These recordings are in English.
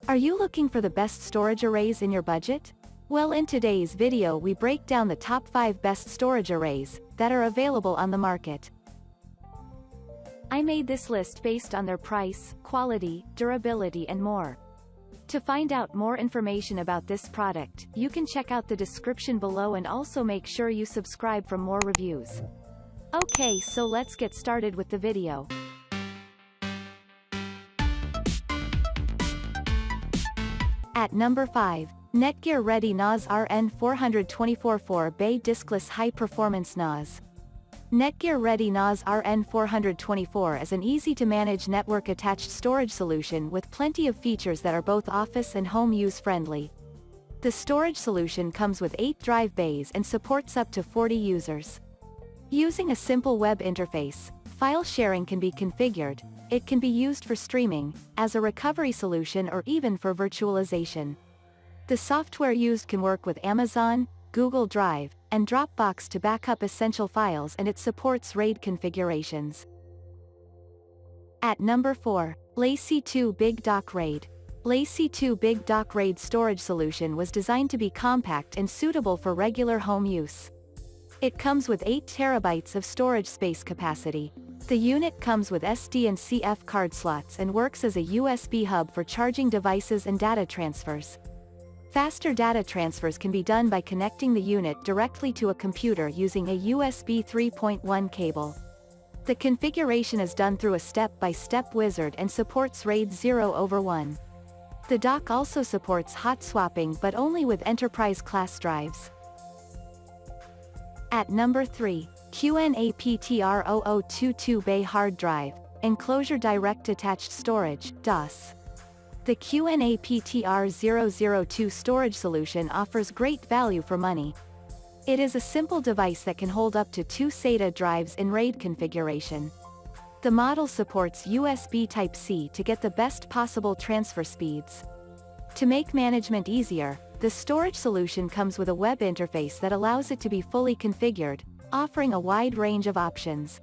Are you looking for the best storage arrays in your budget? Well, in today's video we break down the top 5 best storage arrays that are available on the market. I made this list based on their price, quality, durability and more. To find out more information about this product, you can check out the description below and also make sure you subscribe for more reviews. Okay, so let's get started with the video. At number 5, NETGEAR ReadyNAS RN4244 Bay Diskless High Performance NAS. NETGEAR ReadyNAS RN424 is an easy-to-manage network-attached storage solution with plenty of features that are both office and home use friendly. The storage solution comes with 8 drive bays and supports up to 40 users. Using a simple web interface, file sharing can be configured. It can be used for streaming, as a recovery solution or even for virtualization. The software used can work with Amazon, Google Drive, and Dropbox to back up essential files, and it supports RAID configurations. At number 4, LaCie II Big Doc RAID. LaCie II Big Doc RAID storage solution was designed to be compact and suitable for regular home use. It comes with 8 TB of storage space capacity. The unit comes with SD and CF card slots and works as a USB hub for charging devices and data transfers. Faster data transfers can be done by connecting the unit directly to a computer using a USB 3.1 cable. The configuration is done through a step-by-step wizard and supports RAID 0/1. The dock also supports hot swapping but only with enterprise-class drives. At number 3, QNAP TR0022 Bay Hard Drive, Enclosure Direct Attached Storage, DAS. The QNAP TR0022 storage solution offers great value for money. It is a simple device that can hold up to 2 SATA drives in RAID configuration. The model supports USB Type-C to get the best possible transfer speeds. To make management easier, the storage solution comes with a web interface that allows it to be fully configured, offering a wide range of options.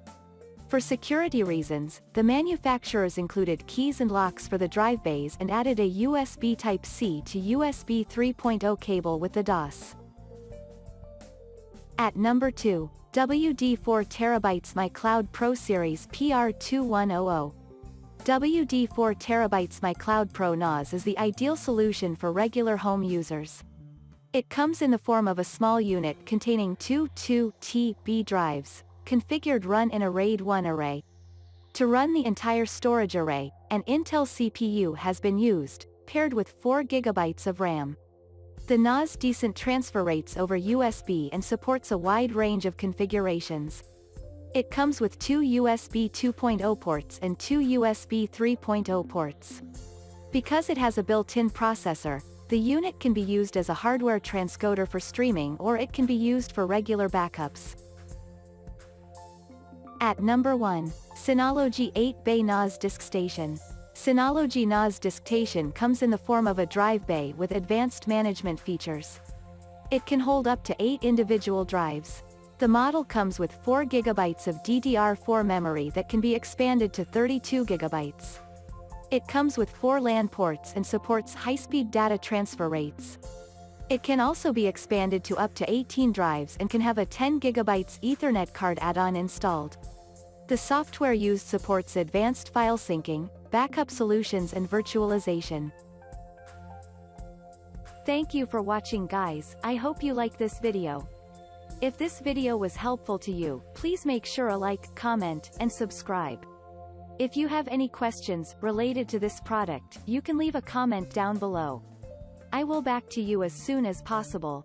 For security reasons, the manufacturers included keys and locks for the drive bays and added a USB Type-C to USB 3.0 cable with the DAS. At number 2, WD4 TB My Cloud Pro Series PR2100. WD4 TB My Cloud Pro NAS is the ideal solution for regular home users. It comes in the form of a small unit containing 2 2TB drives, configured run in a RAID 1 array. To run the entire storage array, an Intel CPU has been used, paired with 4 GB of RAM. The NAS decent transfer rates over USB and supports a wide range of configurations. It comes with 2 USB 2.0 ports and 2 USB 3.0 ports. Because it has a built-in processor, the unit can be used as a hardware transcoder for streaming or it can be used for regular backups. At number 1, Synology 8 Bay NAS Diskstation. Synology NAS Diskstation comes in the form of a drive bay with advanced management features. It can hold up to 8 individual drives. The model comes with 4 GB of DDR4 memory that can be expanded to 32 GB. It comes with 4 LAN ports and supports high-speed data transfer rates. It can also be expanded to up to 18 drives and can have a 10 GB Ethernet card add-on installed. The software used supports advanced file syncing, backup solutions and virtualization. Thank you for watching, guys. I hope you like this video. If this video was helpful to you, please make sure to like, comment, and subscribe. If you have any questions related to this product, you can leave a comment down below. I will back to you as soon as possible.